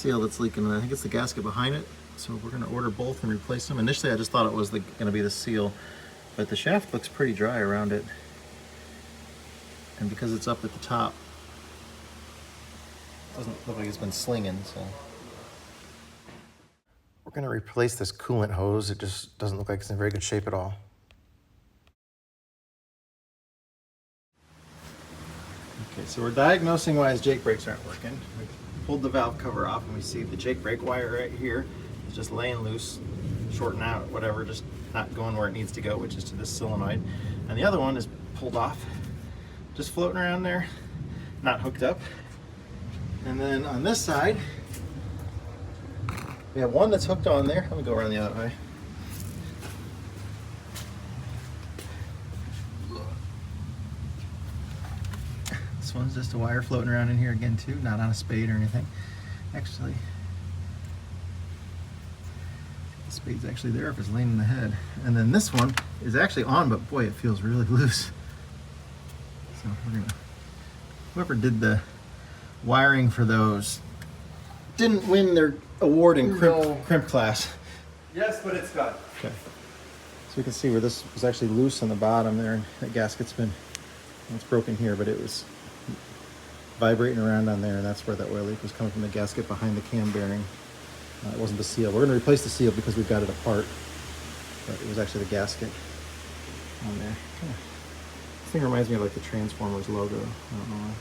seal that's leaking, and I think it's the gasket behind it. So we're gonna order both and replace them. Initially, I just thought it was gonna be the seal, but the shaft looks pretty dry around it. And because it's up at the top, it doesn't look like it's been slinging, so. We're gonna replace this coolant hose. It just doesn't look like it's in very good shape at all. Okay, so we're diagnosing why his Jake brakes aren't working. We pulled the valve cover off and we see the Jake brake wire right here is just laying loose, shorting out, whatever, just not going where it needs to go, which is to this solenoid. And the other one is pulled off, just floating around there, not hooked up. And then on this side, we have one that's hooked on there. Let me go around the other way. This one's just a wire floating around in here again too, not on a spade or anything. Actually, the spade's actually there if it's laying in the head. And then this one is actually on, but boy, it feels really loose. So we're gonna, whoever did the wiring for those didn't win their award in crimp class. Yes, but it's done. Okay. So we can see where this was actually loose on the bottom there, and that gasket's been, it's broken here, but it was vibrating around on there, and that's where that oil leak was coming from, the gasket behind the cam bearing. It wasn't the seal. We're going to replace the seal because we've got it apart, but it was actually the gasket on there. This thing reminds me of like the Transformers logo. I don't know why.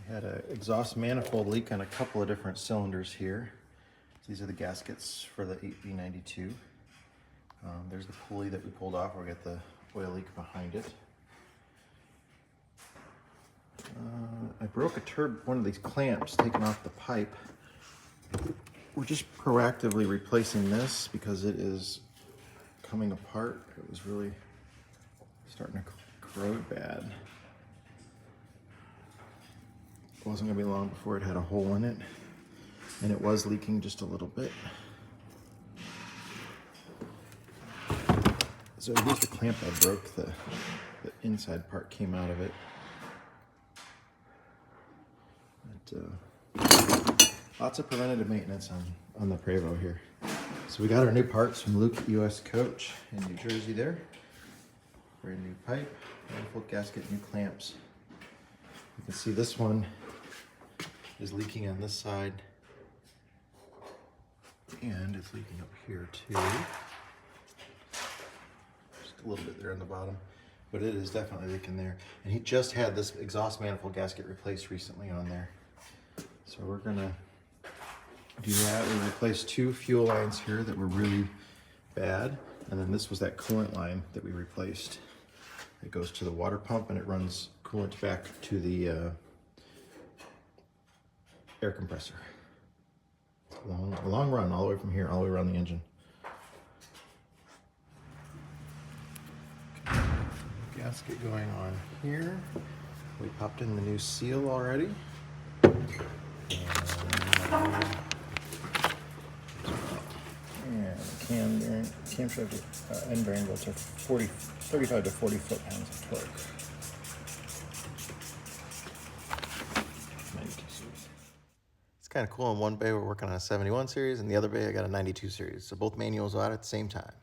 Had an exhaust manifold leak on a couple of different cylinders here. These are the gaskets for the 8v92. There's the pulley that we pulled off. We got the oil leak behind it. I broke one of these clamps taking off the pipe. We're just proactively replacing this because it is coming apart. It was really starting to corrode bad. It wasn't going to be long before it had a hole in it, and it was leaking just a little bit. So here's the clamp I broke. The inside part came out of it. But, lots of preventative maintenance on the Prevost here. So we got our new parts from Luke US Coach in New Jersey there. Brand new pipe, manifold gasket, new clamps. You can see this one is leaking on this side, and it's leaking up here too. Just a little bit there on the bottom, but it is definitely leaking there. And he just had this exhaust manifold gasket replaced recently on there. So we're gonna do that. We replaced 2 fuel lines here that were really bad, and then this was that coolant line that we replaced. It goes to the water pump and it runs coolant back to the air compressor. It's a long run all the way from here, all the way around the engine. Okay. Gasket going on here. We popped in the new seal already. And the camshaft end bearing bolts are 35 to 40 foot-pounds of torque. Kind of cool. In one bay we're working on a 71 series, and the other bay I got a 92 series. So both manuals out at the same time.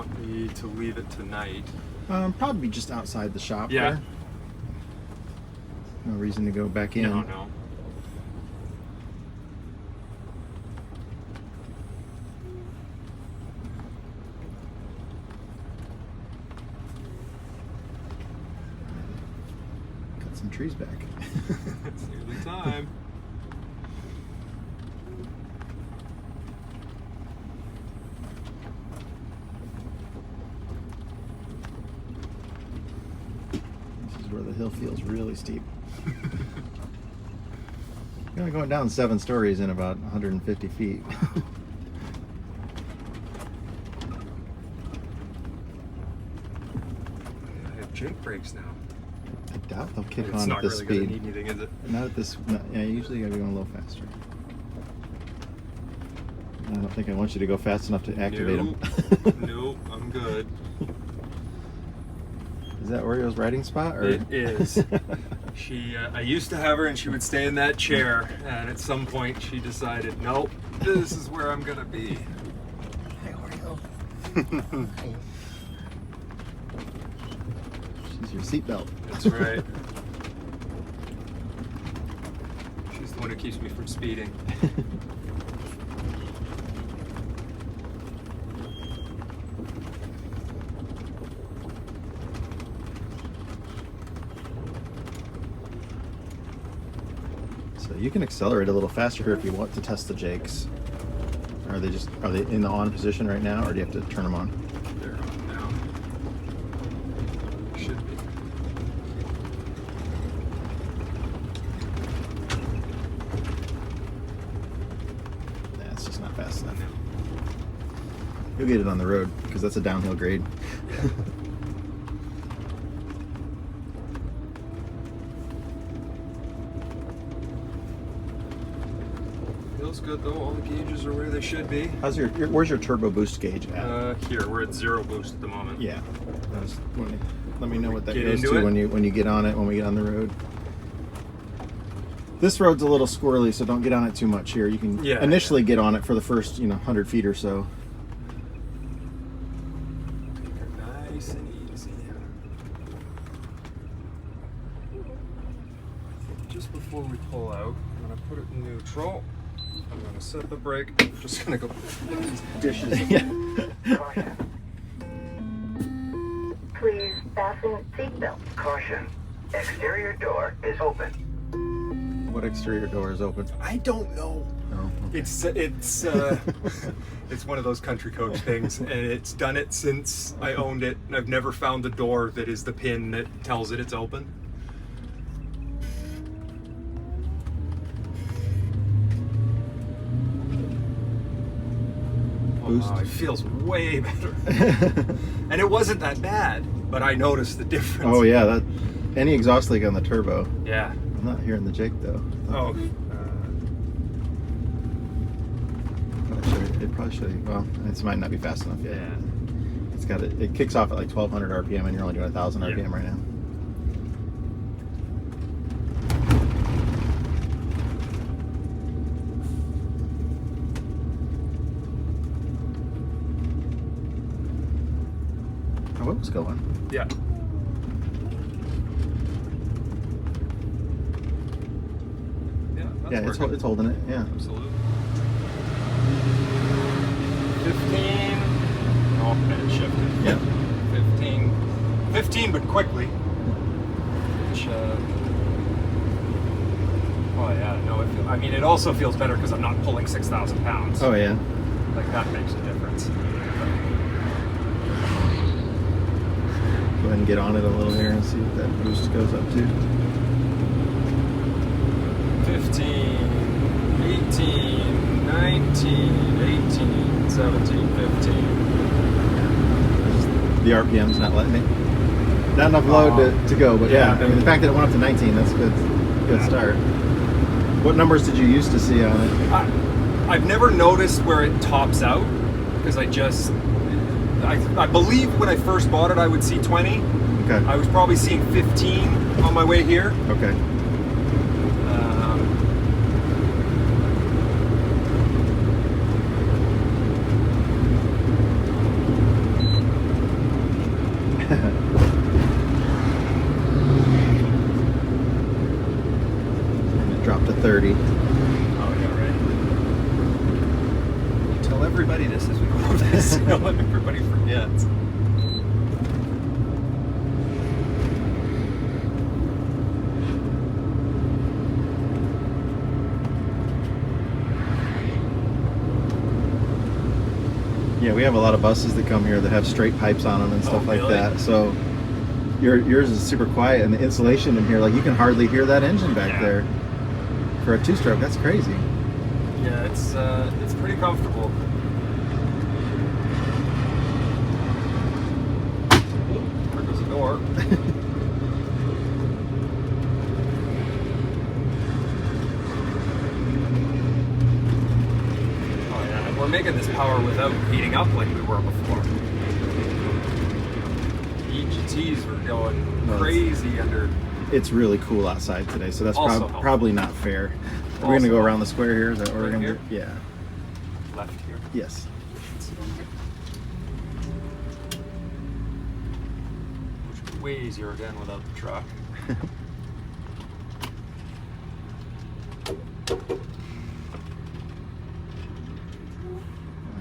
want me to leave it tonight? Probably just outside the shop Yeah. there. No reason to go back in. No. Cut some trees back. It's nearly time. This is where the hill feels really steep. You're only going down 7 stories in about 150 feet. I have Jake brakes now. I doubt they'll kick It's on not at this really speed. gonna need anything, is it? Not at this. Yeah, usually you gotta be going a little faster. I don't think I want you to go fast enough to activate them. Nope, I'm good. Is that Oreo's riding spot? Or? It is. I used to have her and she would stay in that chair, and at some point she decided, nope, this is where I'm gonna be. Hi, Oreo. She's your seatbelt. That's right. She's the one who keeps me from speeding. So you can accelerate a little faster here if you want to test the Jakes. Are they in the on position right now, or do you have to turn them on? They're on now. Should be. Nah, it's just not fast enough. You'll get it on the road because that's a downhill grade. Feels good though. All the gauges are where they should be. How's where's your turbo boost gauge at? Here we're at 0 boost at the moment. Yeah. Let me know what that Get goes into to it? when you get on it, when we get on the road. This road's a little squirrely, so don't get on it too much here. You can initially get on it for the first 100 feet or so. Take her nice and easy. I think just before we pull out, I'm gonna put it in neutral. I'm gonna set the brake. I'm just gonna go put these dishes. Caution. Please fasten seatbelt. Caution. Exterior door is open. What exterior door is open? I don't know. Oh, okay. It's one of those country coach things, and it's done it since I owned it, and I've never found the door that is the pin that tells it it's open. Boost. Oh, it feels way better. And it wasn't that bad, but I noticed the difference. Oh yeah, any exhaust leak on the turbo. Yeah. I'm not hearing the Jake though. Oh. It probably should. Well, it might not be fast enough yet. Yeah. It kicks off at like 1200 RPM, and you're only doing 1000 Yeah. RPM right now. Oh, it was going. Yeah. Yeah, it's holding it. Yeah. Absolutely. 15. Oh, and it shifted. Yeah. 15, but quickly. Which, oh yeah, no, I mean, it also feels better because I'm not pulling 6,000 pounds. Oh yeah. Like, that makes a difference. Go ahead and get on it a little here and see what that boost goes up to. 15, 18, 19, 18, 17, 15. The RPM's not letting me. Not enough load to go, but yeah. I mean, the fact that it went up to 19, that's good. Good start. What numbers did you used to see on it? I've never noticed where it tops out because I believe when I first bought it I would see 20. Okay. I was probably seeing 15 on my way here. Okay. 30. Oh yeah, right. You tell everybody this as we go over this. You know, everybody forgets. Yeah, we have a lot of buses that come here that have straight pipes on them and stuff like really? that. So yours is super quiet, and the insulation in here, like you can hardly hear that engine back there. For a two-stroke, that's crazy. Yeah, it's pretty comfortable. There goes the door. Oh yeah, we're making this power without heating up like we were before. EGTs were going crazy under. It's really cool outside today, so that's Also probably not fair. We're gonna go around the square here. Is that what we're Right gonna here? do? Yeah. Left here. Yes. Which is way easier again without the truck.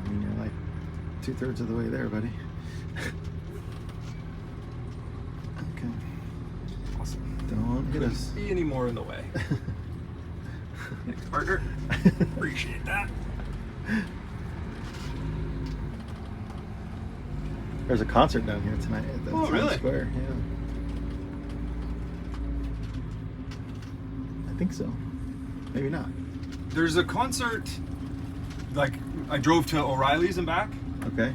I mean, you're like 2/3 of the way there, buddy. Okay. Awesome. Don't hit us. Couldn't be any more in the way. Thanks, partner. Appreciate that. There's a concert down here tonight at the Oh, Times really? Square. Yeah. I think so. Maybe not. There's a concert, like, I drove to O'Reilly's and back, Okay.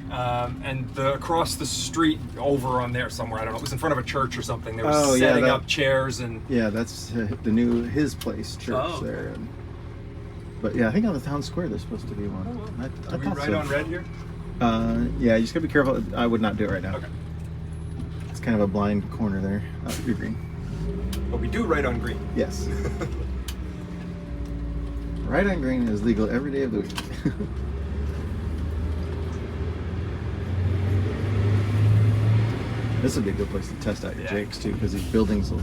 and across the street over on there somewhere, I don't know, it was in front of a church or something. They were Oh, yeah, setting that- up chairs and... Yeah, that's the new his place church Oh, okay. there. But yeah, I think on the town square there's supposed to be one. Oh, well. I Are we thought right so. on red here? Yeah, you just gotta be careful. I would not do it right now. Okay. It's kind of a blind corner there. You're green. But we do right on green. Yes. Right on green is legal every day of the week. This would be a good place to test out your Yeah. Jakes too, because these buildings will.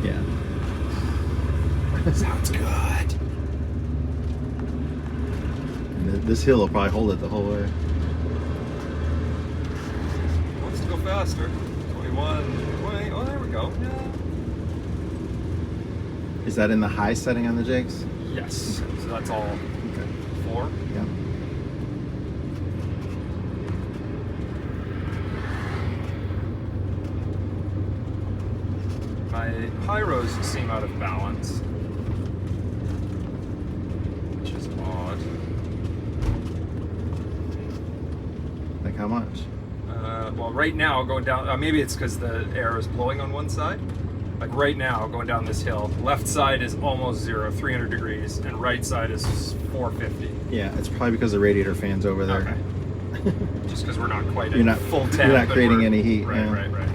Yeah. Sounds good. And this hill will probably hold it the whole way. Wants to go faster. 21, 20. Oh, there we go. Yeah. Is that in the high setting on the Jakes? Yes. So that's all Okay. 4. Yeah. My pyros seem out of balance, which is odd. Like how much? Well, right now going down, maybe it's because the air is blowing on one side. Like right now, going down this hill, left side is almost 0, 300 degrees, and right side is 450. Yeah, it's probably because the radiator fan's over there. Okay. Just because we're not quite You're at not- full you're temp. not and creating we're- any heat, Right, yeah. right, right.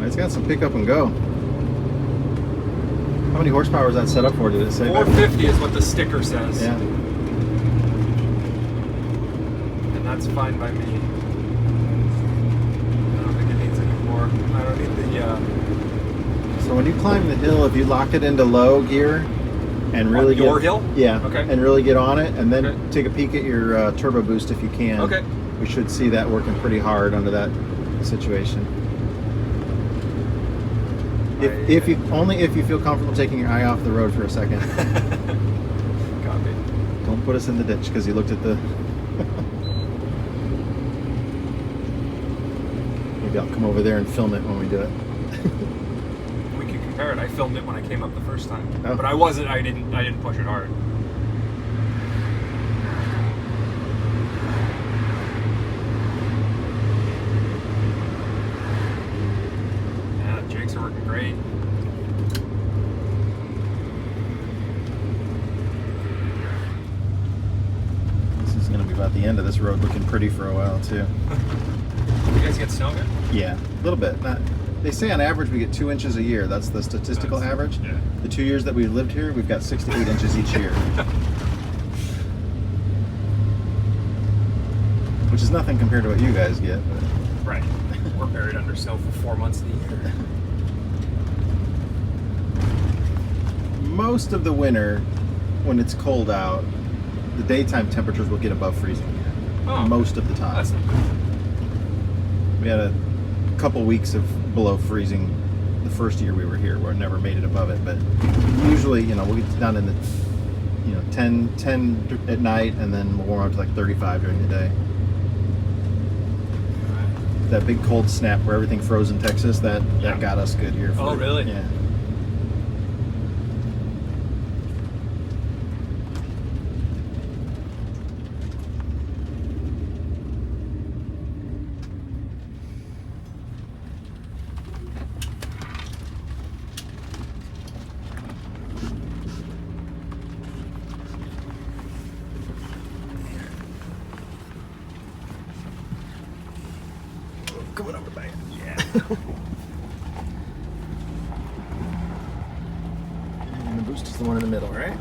It's got some pick up and go. How many horsepower is that set up for? Did it say? 450 is what the sticker says. Yeah. And that's fine by me. I don't think it needs any more. I don't need the, So when you climb the hill, if you lock it into low gear and really On your get, hill? yeah, Okay. and really get on it, and then Okay. take a peek at your turbo boost if you can. Okay. We should see that working pretty hard under that situation. If you feel comfortable taking your eye off the road for a second. Copy. Don't put us in the ditch because you looked at the. Maybe I'll come over there and film it when we do it. We can compare it. I filmed it when I came up the first time. Oh. But I didn't push it hard. Yeah, Jakes are working great. This is going to be about the end of this road, looking pretty for a while too. You guys get snow good? Yeah, a little bit. They say on average we get 2 inches a year. That's the statistical Nice. average. Yeah. The 2 years that we've lived here, we've got 6 to 8 inches each year. which is nothing compared to what you guys get. But. Right. We're buried under snow for 4 months of the year. Most of the winter, when it's cold out, the daytime temperatures will get above freezing here. Oh, most of the time. That's not good. We had a couple weeks of below freezing the first year we were here, where it never made it above it. But usually, you know, we'll get down in the 10 at night, and then we'll warm up to like 35 during the day. That big cold snap where everything froze in Texas, that got us good here. Oh, really? Yeah. Coming over by it. Yeah. And the boost is the one in the middle, right?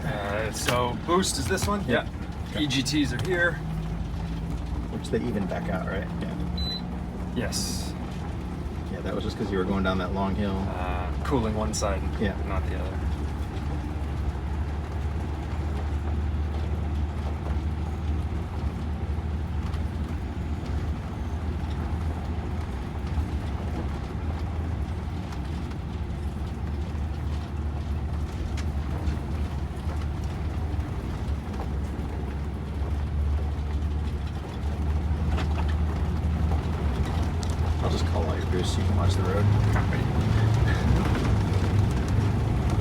So boost is this one? Yeah. EGTs are here. Which they even back out, right? Yeah. Yes. Yeah, that was just because you were going down that long hill. Cooling one side, Yeah. not the other. I'll just call out your boost so you can watch the road.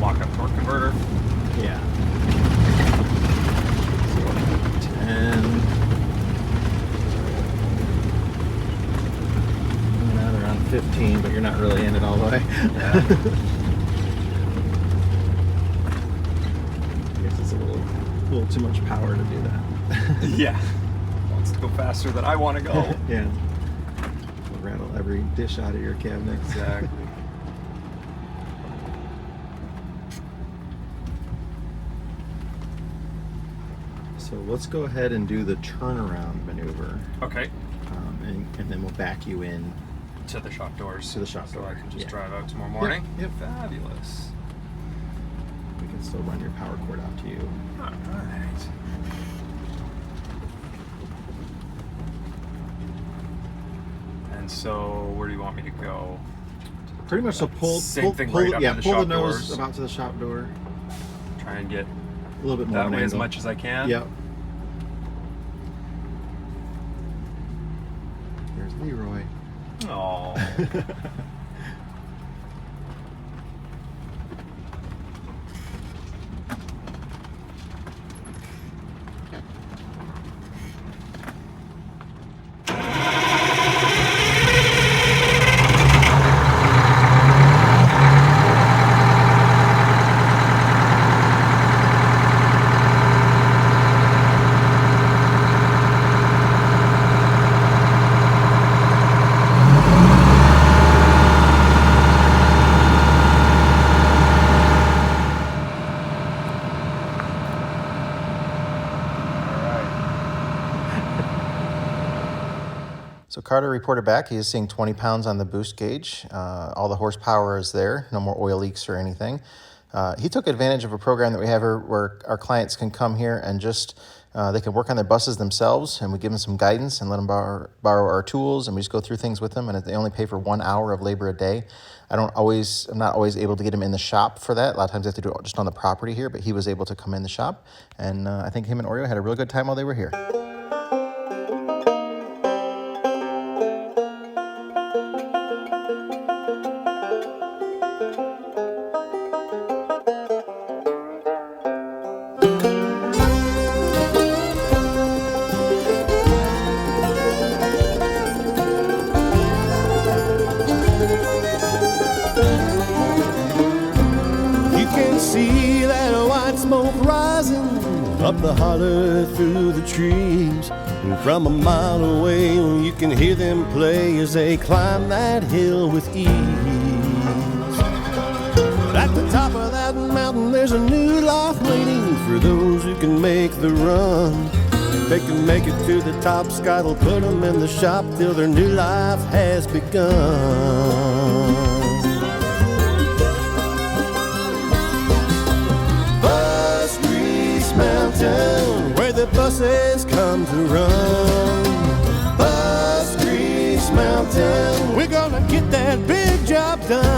Lock up torque converter. Yeah. So 10. Now they're on 15, but you're not really in it all the way. Yeah. I guess it's a little too much power to do that. Yeah. Wants to go faster than I want to go. Yeah. It'll rattle every dish out of your cabinet. Exactly. So let's go ahead and do the turnaround maneuver, Okay. and then we'll back you in. To the shop doors. To the shop so door. I can just Yeah. drive out tomorrow morning. Yep. Fabulous. We can still run your power cord out to you. All right. And so, where do you want me to go? Pretty much. So pull, Same pull, thing pull, right up yeah, to the pull shop the nose doors. about to the shop door. Try and get A little bit more that of an way as angle. much as I can. Yep. There's Leroy. Oh. So Carter reported back. He is seeing 20 pounds on the boost gauge. All the horsepower is there. No more oil leaks or anything. He took advantage of a program that we have here where our clients can come here and just, they can work on their buses themselves, and we give them some guidance and let them borrow our tools, and we just go through things with them, and they only pay for 1 hour of labor a day. I'm not always able to get him in the shop for that. A lot of times I have to do it just on the property here, but he was able to come in the shop, and I think him and Oreo had a real good time while they were here. See that white smoke rising up the holler through the trees, and from a mile away you can hear them play as they climb that hill with ease. But at the top of that mountain there's a new life waiting for those who can make the run. If they can make it to the top, Scott will put them in the shop till their new life has begun. Bus Grease Mountain, where the buses come to run. Bus Grease Mountain, we're gonna get that big job done.